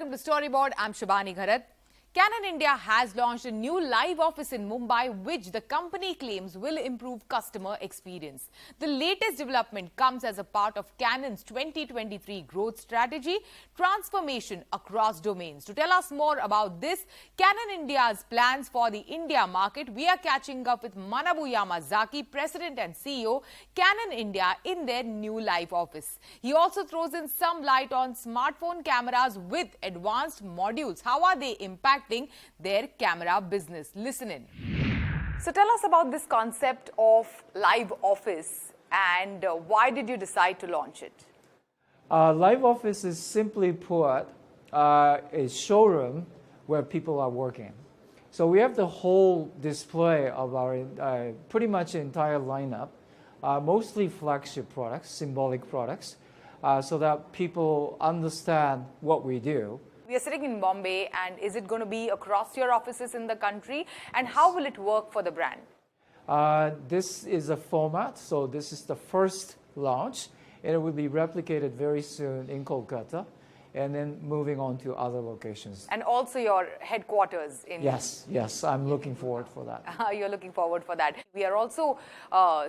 Welcome to Storyboard. I'm Shabani Gharat. Canon India has launched a new live office in Mumbai, which the company claims will improve customer experience. The latest development comes as a part of Canon's 2023 growth strategy, transformation across domains. To tell us more about this, Canon India's plans for the India market, we are catching up with Manabu Yamazaki, President and CEO, Canon India, in their new live office. He also throws in some light on smartphone cameras with advanced modules. How are they impacting their camera business? Listen in. So tell us about this concept of live office and why did you decide to launch it? Live office is simply put a showroom where people are working. So we have the whole display of our pretty much entire lineup, mostly flagship products, symbolic products, so that people understand what we do. We are sitting in Bombay, and is it going to be across your offices in the country? And how will it work for the brand? This is a format, so this is the first launch, and it will be replicated very soon in Kolkata, and then moving on to other locations. And also your headquarters in... Yes, I'm looking forward for that. You're looking forward for that. We are also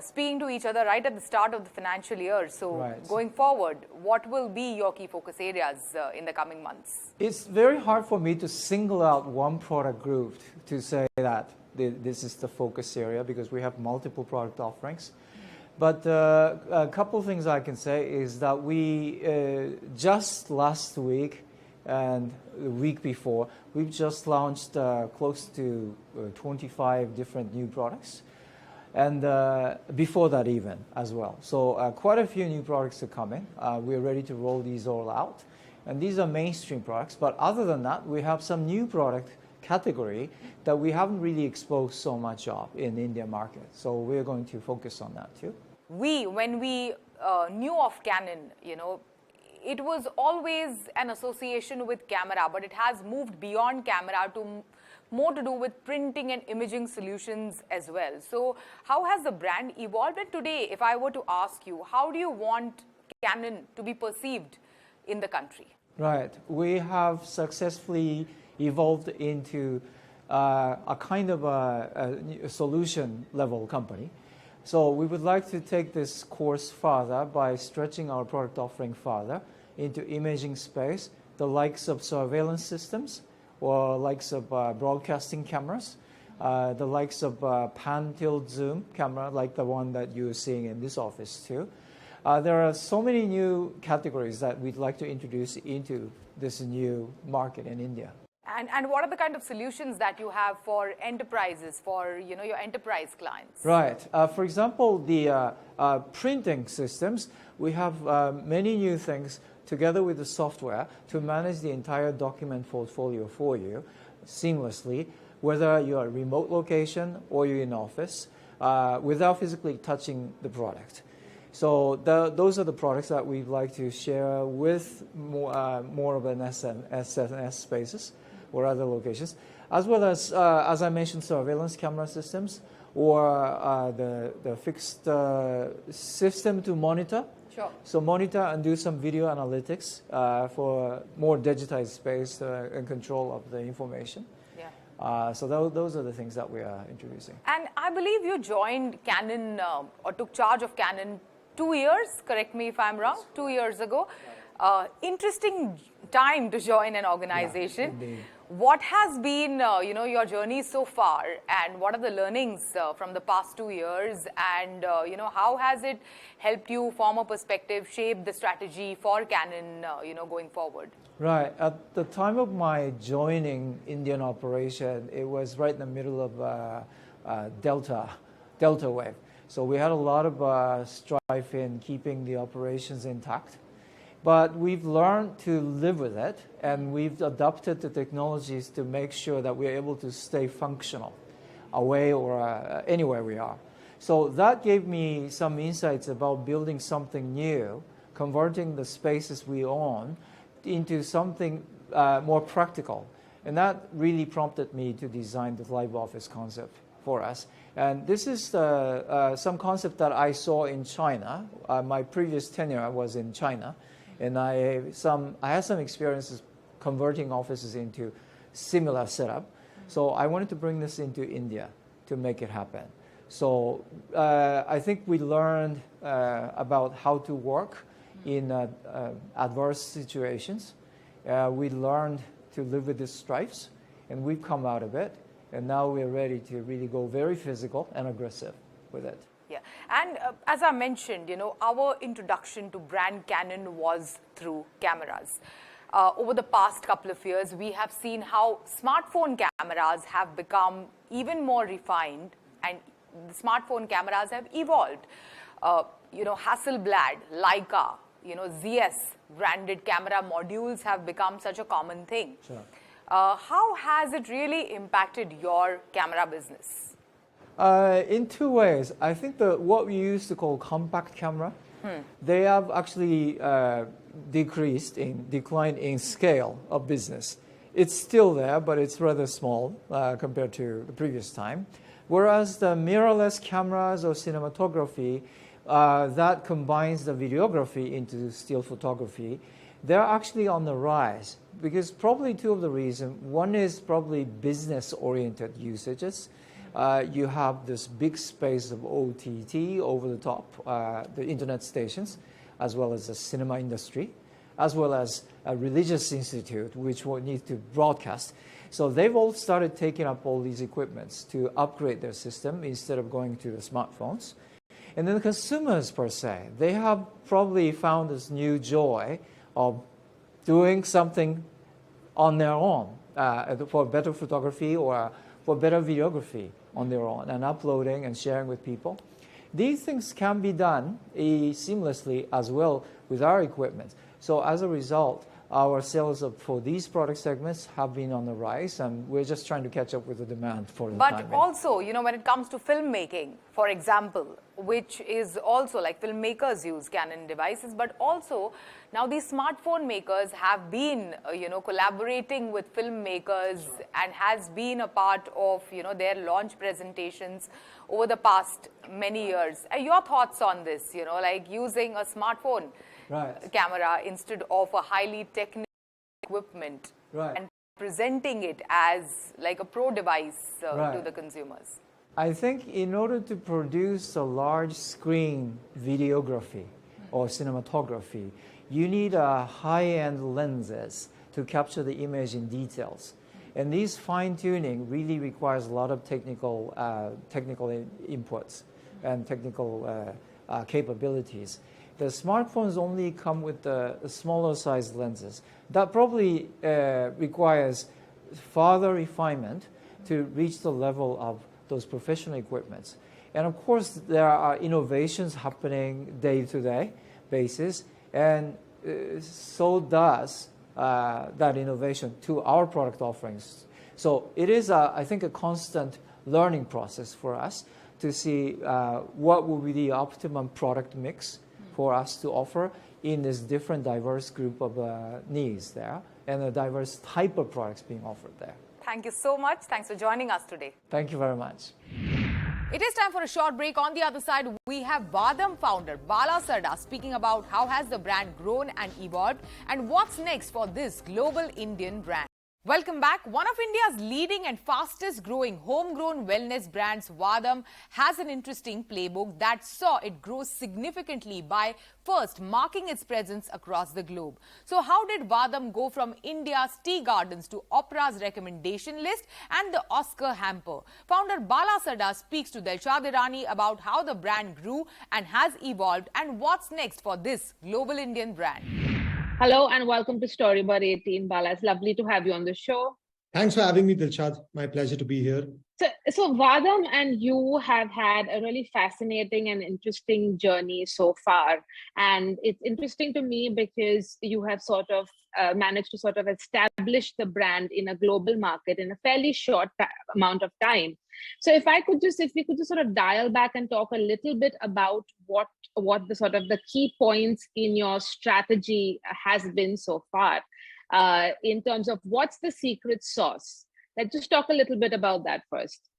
speaking to each other right at the start of the financial year. So going forward, what will be your key focus areas in the coming months? It's very hard for me to single out one product group to say that this is the focus area, because we have multiple product offerings. But a couple of things I can say is that we just last week and the week before, we've just launched close to 25 different new products, and before that even as well. So quite a few new products are coming. We're ready to roll these all out, and these are mainstream products. But other than that, we have some new product category that we haven't really exposed so much of in the India market. So we're going to focus on that too. When we knew of Canon, it was always an association with camera, but it has moved beyond camera to more to do with printing and imaging solutions as well. So how has the brand evolved? And today, if I were to ask you, how do you want Canon to be perceived in the country? Right. We have successfully evolved into a kind of a solution level company. So we would like to take this course further by stretching our product offering further into imaging space, the likes of surveillance systems, or likes of broadcasting cameras, the likes of pan-tilt zoom camera, like the one that you're seeing in this office too. There are so many new categories that we'd like to introduce into this new market in India. And what are the kind of solutions that you have for enterprises, for your enterprise clients? Right. For example, the printing systems, we have many new things together with the software to manage the entire document portfolio for you seamlessly, whether you're at a remote location or you're in office, without physically touching the product. So those are the products that we'd like to share with more of an SNS spaces or other locations, as well as I mentioned, surveillance camera systems, or the fixed system to monitor. Sure. So monitor and do some video analytics for more digitized space and control of the information. Yeah. So those are the things that we are introducing. And I believe you joined Canon or took charge of Canon 2 years, correct me if I'm wrong, 2 years ago. Interesting time to join an organization. Yeah, what has been, your journey so far, and what are the learnings from the past 2 years, and how has it helped you form a perspective, shape the strategy for Canon, going forward? Right. At the time of my joining Indian operation, it was right in the middle of Delta wave. So we had a lot of strife in keeping the operations intact. But we've learned to live with it, and we've adopted the technologies to make sure that we're able to stay functional away or anywhere we are. So that gave me some insights about building something new, converting the spaces we own into something more practical. And that really prompted me to design the live office concept for us. And this is some concept that I saw in China. My previous tenure was in China. And I had some experiences converting offices into similar setup. So I wanted to bring this into India to make it happen. So I think we learned about how to work in adverse situations. We learned to live with these strifes, and we've come out of it. And now we're ready to really go very physical and aggressive with it. Yeah, and as I mentioned, our introduction to brand Canon was through cameras. Over the past couple of years, we have seen how smartphone cameras have become even more refined, and the smartphone cameras have evolved. Hasselblad, Leica, ZS branded camera modules have become such a common thing. Sure. How has it really impacted your camera business? In two ways. I think what we used to call compact camera, they have actually declined in scale of business. It's still there, but it's rather small compared to the previous time. Whereas the mirrorless cameras or cinematography that combines the videography into still photography, they're actually on the rise, because probably two of the reasons. One is probably business-oriented usages. You have this big space of OTT over the top, the internet stations, as well as the cinema industry, as well as a religious institute, which will need to broadcast. So they've all started taking up all these equipments to upgrade their system instead of going to the smartphones. And then the consumers, per se, they have probably found this new joy of doing something on their own for better photography or for better videography on their own, and uploading and sharing with people. These things can be done seamlessly as well with our equipment. So as a result, our sales for these product segments have been on the rise, and we're just trying to catch up with the demand for the time being. But also, when it comes to filmmaking, for example, which is also like filmmakers use Canon devices, but also now these smartphone makers have been, collaborating with filmmakers and has been a part of, their launch presentations over the past many years. Your thoughts on this, like using a smartphone camera instead of a highly technical equipment and presenting it as like a pro device to the consumers? I think in order to produce a large screen videography or cinematography, you need high-end lenses to capture the image in details. And these fine-tuning really requires a lot of technical inputs and technical capabilities. The smartphones only come with the smaller size lenses. That probably requires further refinement to reach the level of those professional equipments. And of course, there are innovations happening day-to-day basis, and so does that innovation to our product offerings. So it is, I think, a constant learning process for us to see what will be the optimum product mix for us to offer in this different diverse group of needs there, and a diverse type of products being offered there. Thank you so much. Thanks for joining us today. Thank you very much. It is time for a short break. On the other side, we have Vahdam founder Bala Sarda speaking about how has the brand grown and evolved and what's next for this global Indian brand. Welcome back. One of India's leading and fastest growing homegrown wellness brands, Vahdam, has an interesting playbook that saw it grow significantly by first marking its presence across the globe. So how did Vahdam go from India's tea gardens to Oprah's recommendation list and the Oscar hamper? Founder Bala Sarda speaks to Dilshad Irani about how the brand grew and has evolved and what's next for this global Indian brand. Hello and welcome to Storyboard 18, Bala. It's lovely to have you on the show. Thanks for having me, Dilshad. My pleasure to be here. So Vahdam and you have had a really fascinating and interesting journey so far. And it's interesting to me because you have sort of managed to sort of establish the brand in a global market in a fairly short amount of time. So if we could just sort of dial back and talk a little bit about what the sort of the key points in your strategy has been so far, in terms of what's the secret sauce. Let's just talk a little bit about that first.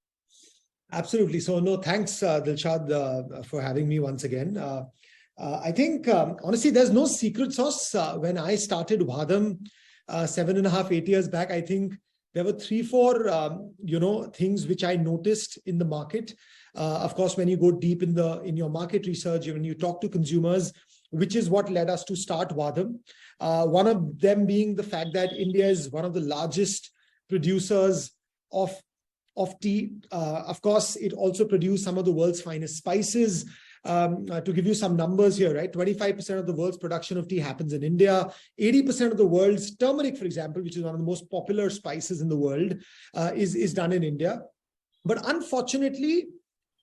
Absolutely. So no, thanks, Dilshad, for having me once again. I think, honestly, there's no secret sauce. When I started Vahdam, 7.5, 8 years back, I think there were 3-4 things which I noticed in the market. Of course, when you go deep in your market research, when you talk to consumers, which is what led us to start Vahdam. One of them being the fact that India is one of the largest producers of tea. Of course, it also produced some of the world's finest spices. To give you some numbers here, right? 25% of the world's production of tea happens in India. 80% of the world's turmeric, for example, which is one of the most popular spices in the world, is done in India. But unfortunately,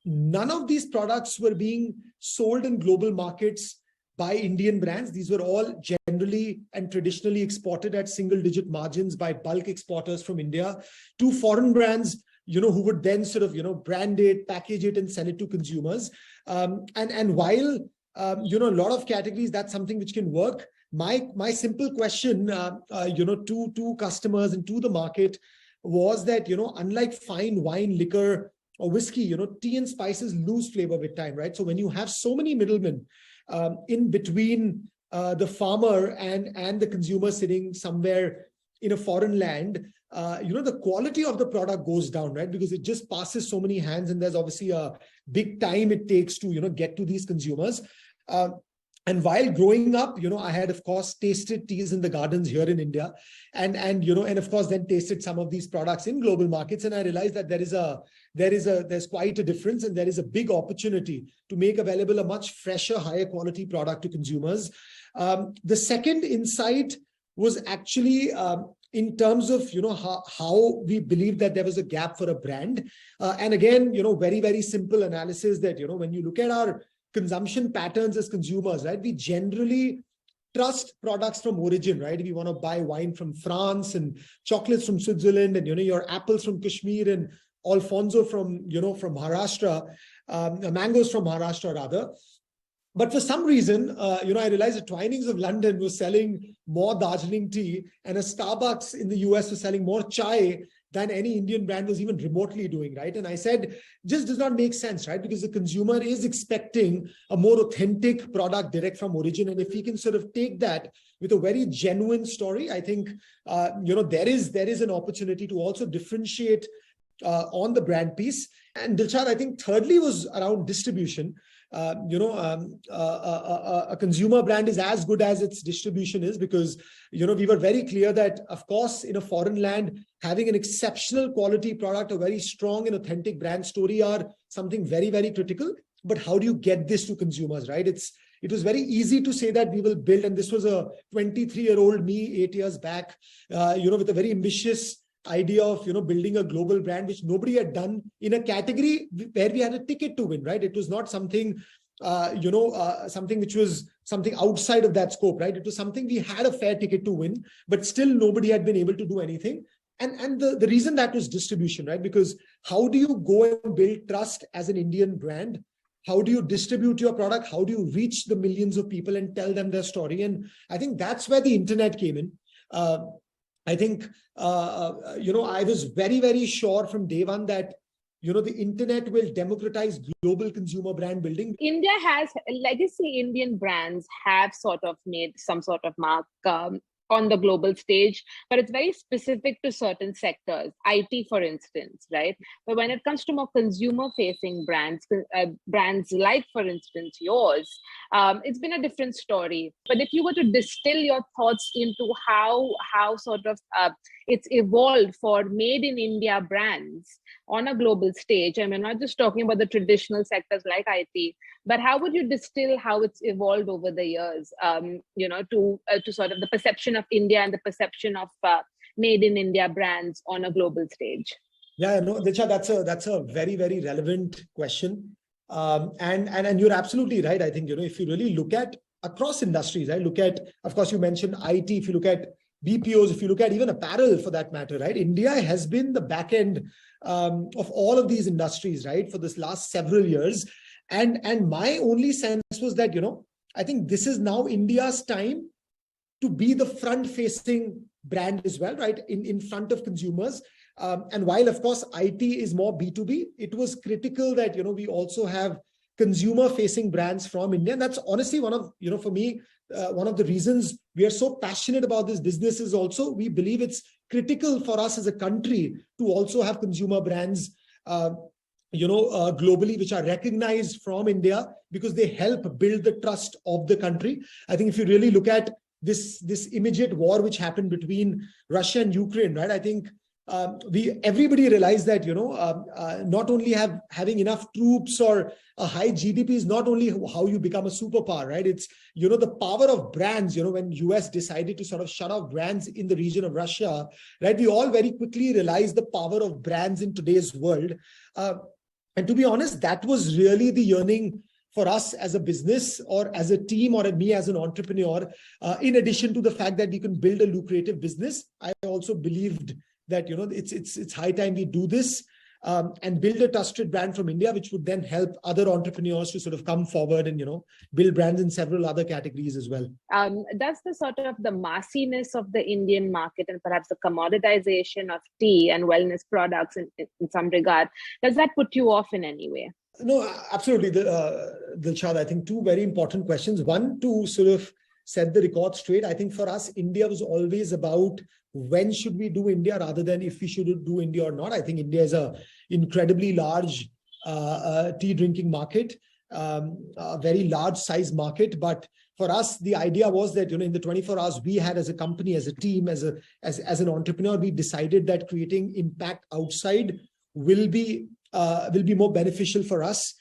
none of these products were being sold in global markets by Indian brands. These were all generally and traditionally exported at single-digit margins by bulk exporters from India to foreign brands, who would then sort of, brand it, package it, and sell it to consumers. And while, a lot of categories, that's something which can work. My simple question, to customers and to the market was that, unlike fine wine, liquor, or whiskey, tea and spices lose flavor with time, right? So when you have so many middlemen in between the farmer and the consumer sitting somewhere in a foreign land, the quality of the product goes down, right? Because it just passes so many hands, and there's obviously a big time it takes to, get to these consumers. And while growing up, I had, of course, tasted teas in the gardens here in India, and of course, then tasted some of these products in global markets. And I realized that there's quite a difference, and there is a big opportunity to make available a much fresher, higher quality product to consumers. The second insight was actually in terms of, how we believed that there was a gap for a brand. And again, very, very simple analysis that, when you look at our consumption patterns as consumers, right, we generally trust products from origin, right? If you want to buy wine from France and chocolates from Switzerland and, your apples from Kashmir and Alfonso from Maharashtra, mangoes from Maharashtra rather. But for some reason, I realized that Twinings of London was selling more Darjeeling tea, and a Starbucks in the US was selling more chai than any Indian brand was even remotely doing, right? And I said, just does not make sense, right? Because the consumer is expecting a more authentic product direct from origin. And if we can sort of take that with a very genuine story, I think, there is an opportunity to also differentiate on the brand piece. And Dilshad, I think thirdly was around distribution. A consumer brand is as good as its distribution is, because, we were very clear that, of course, in a foreign land, having an exceptional quality product, a very strong and authentic brand story are something very, very critical. But how do you get this to consumers, right? It was very easy to say that we will build, and this was a 23-year-old me 8 years back, with a very ambitious idea of, building a global brand, which nobody had done in a category where we had a ticket to win, right? It was not something, something which was something outside of that scope, right? It was something we had a fair ticket to win, but still nobody had been able to do anything. And the reason that was distribution, right? Because how do you go and build trust as an Indian brand? How do you distribute your product? How do you reach the millions of people and tell them their story? And I think that's where the internet came in. I think, I was very, very sure from day one that, the internet will democratize global consumer brand building. India has legacy Indian brands have sort of made some sort of mark on the global stage, but it's very specific to certain sectors, IT, for instance, right? But when it comes to more consumer-facing brands, brands like, for instance, yours, it's been a different story. But if you were to distill your thoughts into how sort of it's evolved for made in India brands on a global stage, and we're not just talking about the traditional sectors like IT, but how would you distill how it's evolved over the years, to sort of the perception of India and the perception of made in India brands on a global stage? Yeah, no, Diksha, that's a very, very relevant question. And you're absolutely right. I think, if you really look at across industries, right? Look at, of course, you mentioned IT, if you look at BPOs, if you look at even apparel for that matter, right? India has been the back end of all of these industries, right? For this last several years. And my only sense was that, I think this is now India's time to be the front-facing brand as well, right? In front of consumers. And while, of course, IT is more B2B, it was critical that, we also have consumer facing brands from India. And that's honestly one of, for me, one of the reasons we are so passionate about this business is also we believe it's critical for us as a country to also have consumer brands globally, which are recognized from India because they help build the trust of the country. I think if you really look at this immediate war which happened between Russia and Ukraine, right? I think everybody realized that not only having enough troops or a high GDP is not only how you become a superpower, right? It's the power of brands. When US decided to sort of shut off brands in the region of Russia, right? We all very quickly realized the power of brands in today's world. And to be honest, that was really the yearning for us as a business or as a team or me as an entrepreneur. In addition to the fact that we can build a lucrative business, I also believed that it's high time we do this and build a trusted brand from India, which would then help other entrepreneurs to sort of come forward and build brands in several other categories as well. Does the sort of the massiness of the Indian market and perhaps the commoditization of tea and wellness products in some regard, does that put you off in any way? No, absolutely, Dilshad. I think two very important questions. One, to sort of set the record straight. I think for us, India was always about when should we do India rather than if we should do India or not. I think India is an incredibly large tea drinking market, a very large size market. But for us, the idea was that, in the 24 hours we had as a company, as a team, as an entrepreneur, we decided that creating impact outside will be more beneficial for us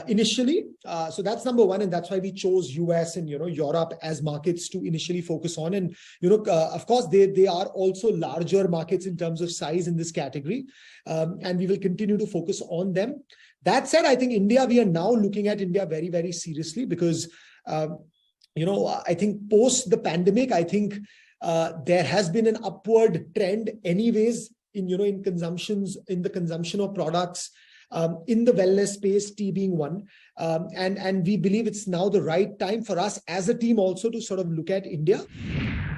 initially. So that's number one. And that's why we chose US and, Europe as markets to initially focus on. And, of course, they are also larger markets in terms of size in this category. And we will continue to focus on them. That said, I think India, we are now looking at India very, very seriously because, I think post the pandemic, I think there has been an upward trend anyways in the consumption of products in the wellness space, tea being one. And we believe it's now the right time for us as a team also to sort of look at India.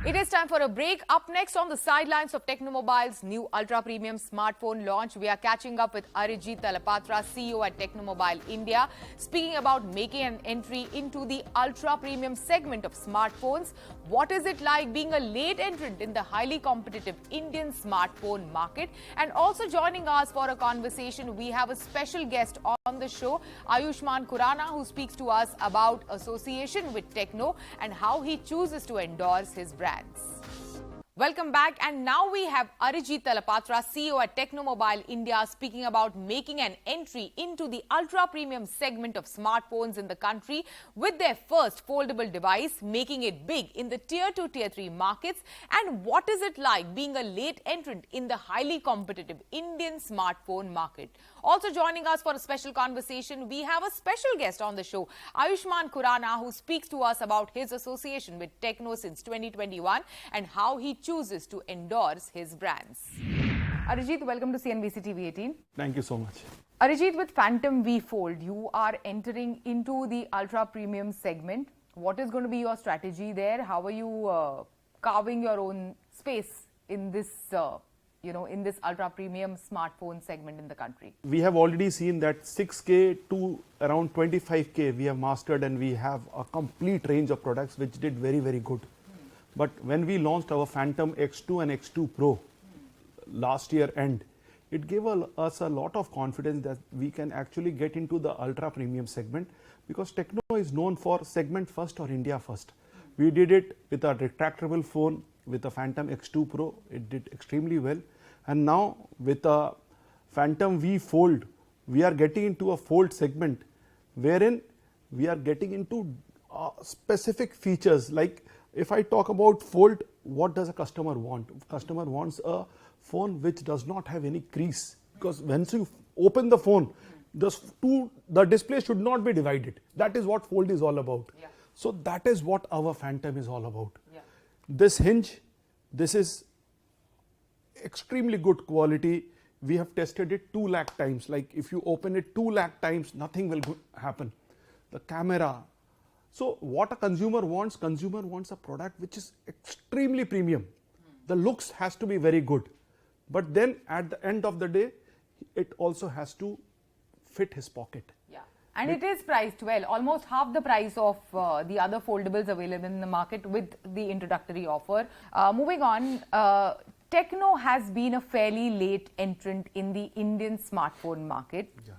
It is time for a break. Up next, on the sidelines of Tecno Mobile's new ultra-premium smartphone launch, we are catching up with Arijit Talapatra, CEO at Tecno Mobile India, speaking about making an entry into the ultra-premium segment of smartphones. What is it like being a late entrant in the highly competitive Indian smartphone market? And also joining us for a conversation, we have a special guest on the show, Ayushman Khurrana, who speaks to us about association with Tecno and how he chooses to endorse his brands. Welcome back, and now we have Arijit Talapatra, CEO at Tecno Mobile India, speaking about making an entry into the ultra-premium segment of smartphones in the country with their first foldable device, making it big in the Tier 2, Tier 3 markets. And what is it like being a late entrant in the highly competitive Indian smartphone market? Also joining us for a special conversation, we have a special guest on the show, Ayushman Khurrana, who speaks to us about his association with Tecno since 2021 and how he chooses to endorse his brands. Arijit, welcome to CNBC-TV18. Thank you so much. Arijit, with Phantom V Fold, you are entering into the ultra-premium segment. What is going to be your strategy there? How are you carving your own space in this in this ultra-premium smartphone segment in the country? We have already seen that 6K to around 25K we have mastered, and we have a complete range of products which did very, very good. But when we launched our Phantom X2 and X2 Pro last year end, it gave us a lot of confidence that we can actually get into the ultra-premium segment, because Tecno is known for segment first or India first. We did it with a retractable phone, with the Phantom X2 Pro, it did extremely well. And now with the Phantom V Fold, we are getting into a fold segment wherein we are getting into specific features. Like if I talk about fold, what does a customer want? Customer wants a phone which does not have any crease, because once you open the phone, the display should not be divided. That is what fold is all about. Yeah. So that is what our Phantom is all about. Yeah. This hinge, this is extremely good quality. We have tested it 2 lakh times. Like if you open it 2 lakh times, nothing will happen. The camera. So what a consumer wants a product which is extremely premium. The looks has to be very good. But then at the end of the day, it also has to fit his pocket. Yeah. And it is priced well, almost half the price of the other foldables available in the market with the introductory offer. Moving on, Tecno has been a fairly late entrant in the Indian smartphone market. Yeah.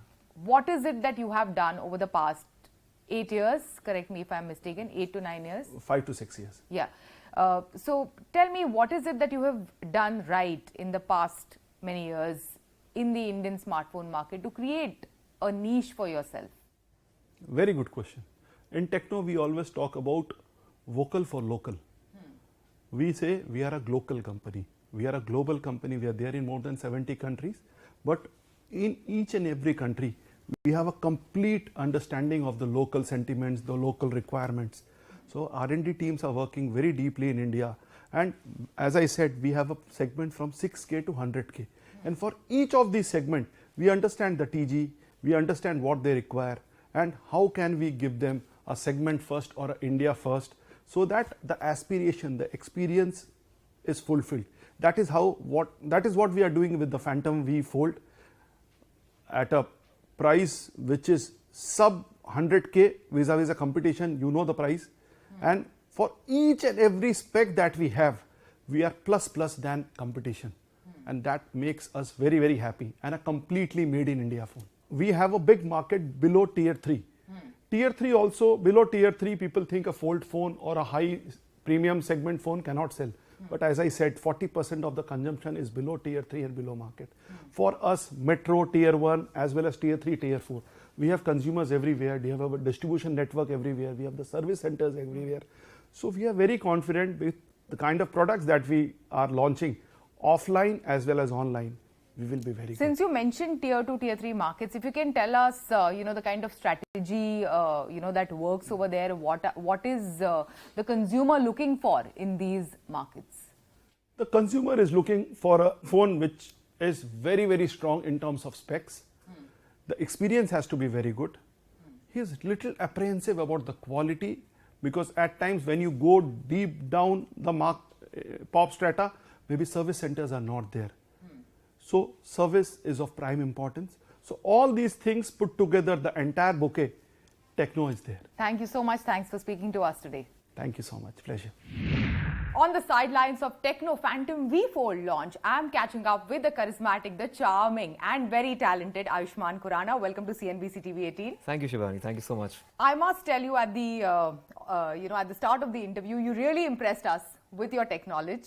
What is it that you have done over the past 8 years? Correct me if I'm mistaken, 8 to 9 years? 5 to 6 years. Yeah. So tell me, what is it that you have done right in the past many years in the Indian smartphone market to create a niche for yourself? Very good question. In Tecno, we always talk about vocal for local. We say we are a global company. We are a global company. We are there in more than 70 countries. But in each and every country, we have a complete understanding of the local sentiments, the local requirements. So R&D teams are working very deeply in India. And as I said, we have a segment from 6K to 100K. And for each of these segments, we understand the TG, we understand what they require, and how can we give them a segment first or a India first, so that the aspiration, the experience is fulfilled. That is what we are doing with the Phantom V Fold at a price which is sub 100K vis-a-vis a competition. You know the price. And for each and every spec that we have, we are plus than competition. And that makes us very, very happy, and a completely made in India phone. We have a big market below tier 3. Tier 3 also, below tier 3, people think a fold phone or a high premium segment phone cannot sell. But as I said, 40% of the consumption is below tier 3 and below market. For us, metro, tier 1, as well as tier 3, tier 4, we have consumers everywhere. We have a distribution network everywhere. We have the service centers everywhere. So we are very confident with the kind of products that we are launching offline as well as online. We will be very good. Since you mentioned tier 2, tier 3 markets, if you can tell us, the kind of strategy, that works over there, what is the consumer looking for in these markets? The consumer is looking for a phone which is very, very strong in terms of specs. The experience has to be very good. He is little apprehensive about the quality, because at times when you go deep down the pop strata, maybe service centers are not there. So service is of prime importance. So all these things put together, the entire bouquet, Tecno is there. Thank you so much. Thanks for speaking to us today. Thank you so much. Pleasure. On the sidelines of Tecno Phantom V Fold launch, I'm catching up with the charismatic, the charming and very talented Ayushmann Khurrana. Welcome to CNBC-TV18. Thank you, Shivani. Thank you so much. I must tell you, at the at the start of the interview, you really impressed us with your tech knowledge.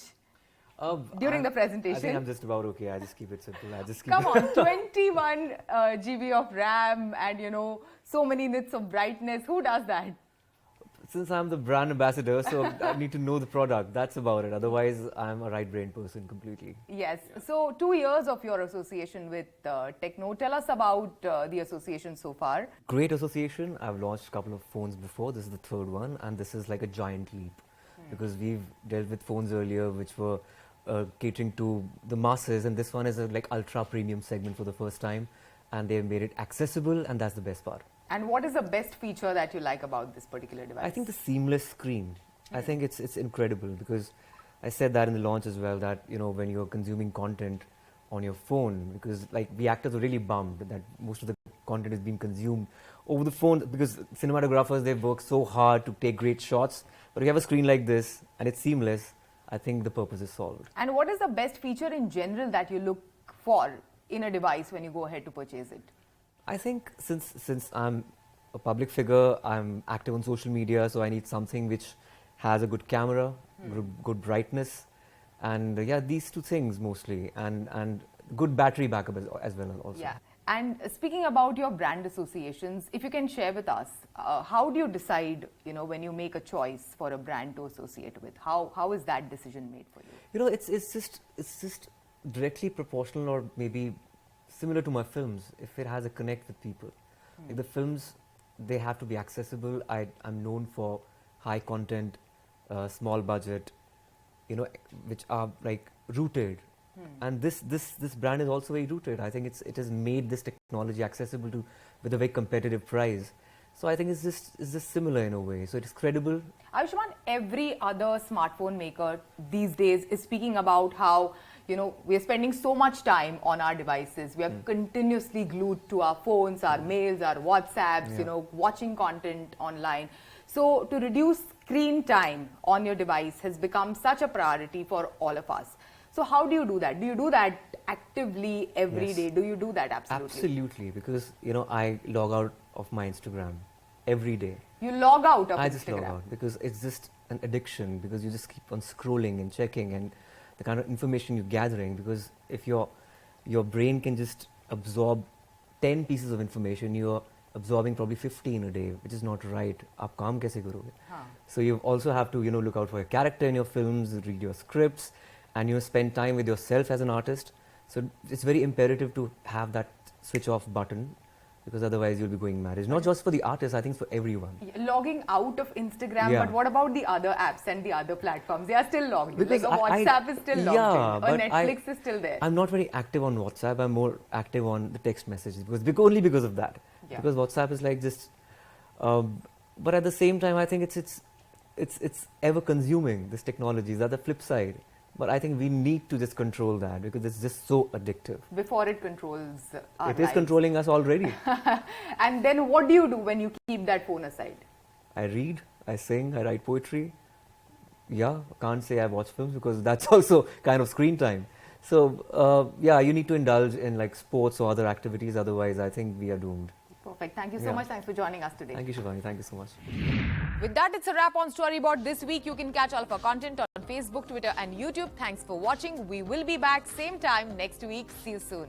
During the presentation. I think I'm just about okay. I just keep it simple. Come on, 21 GB of RAM and so many nits of brightness. Who does that? Since I'm the brand ambassador, so I need to know the product. That's about it. Otherwise, I'm a right-brained person completely. Yes. So 2 years of your association with Tecno. Tell us about the association so far. Great association. I've launched a couple of phones before. This is the third one, and this is like a giant leap because we've dealt with phones earlier which were catering to the masses, and this one is a like ultra premium segment for the first time, and they've made it accessible, and that's the best part. And what is the best feature that you like about this particular device? I think the seamless screen. I think it's incredible, because I said that in the launch as well, that when you're consuming content on your phone, because like we actors were really bummed that most of the content is being consumed over the phone, because cinematographers, they've worked so hard to take great shots, but if you have a screen like this and it's seamless, I think the purpose is solved. And what is the best feature in general that you look for in a device when you go ahead to purchase it? I think since I'm a public figure, I'm active on social media, so I need something which has a good camera, good brightness, and these two things mostly, and good battery backup as well also. Yeah. And speaking about your brand associations, if you can share with us, how do you decide, when you make a choice for a brand to associate with? How is that decision made for you? It's just directly proportional, or maybe similar to my films. If it has a connect with people, like the films, they have to be accessible. I'm known for high content, small budget, which are like rooted. And this brand is also very rooted. I think it has made this technology accessible with a very competitive price. So I think it's just similar in a way. So it is credible. Ayushmann, every other smartphone maker these days is speaking about how you know, we are spending so much time on our devices. We are continuously glued to our phones, our mails, our WhatsApps, you know, watching content online. So to reduce screen time on your device has become such a priority for all of us. So how do you do that? Do you do that actively every day? Do you do that absolutely? Absolutely, because, you know, I log out of my Instagram every day. You log out of I Instagram? just log out because it's just an addiction, because you just keep on scrolling and checking, and the kind of information you're gathering, because if your brain can just absorb 10 pieces of information, you're absorbing probably 15 a day, which is not right. Aap kaam kaise karoge? So you also have to, you know, look out for your character in your films, read your scripts, and, you know, spend time with yourself as an artist. So it's very imperative to have that switch off button, because otherwise you'll be going mad. It's not just for the artists, I think it's for everyone. Logging out of Instagram, Yeah. but what about the other apps and the other platforms? They are still logged in. Because like a WhatsApp is still logged in, or Netflix is still there. I'm not very active on WhatsApp. I'm more active on the text messages, only because of that. Yeah. Because WhatsApp is like just, but at the same time, I think it's ever consuming. This technology is at the flip side. But I think we need to just control that, because it's just so addictive. Before it controls our It is lives. controlling us already. And then what do you do when you keep that phone aside? I read, I sing, I write poetry. Yeah, can't say I watch films, because that's also kind of screen time. So yeah, you need to indulge in like sports or other activities, otherwise I think we are doomed. Perfect. Thank you so much. Thanks for joining us today. Thank you, Shivani. Thank you so much. With that, it's a wrap on Storyboard this week. You can catch all of our content on Facebook, Twitter and YouTube. Thanks for watching. We will be back same time next week. See you soon.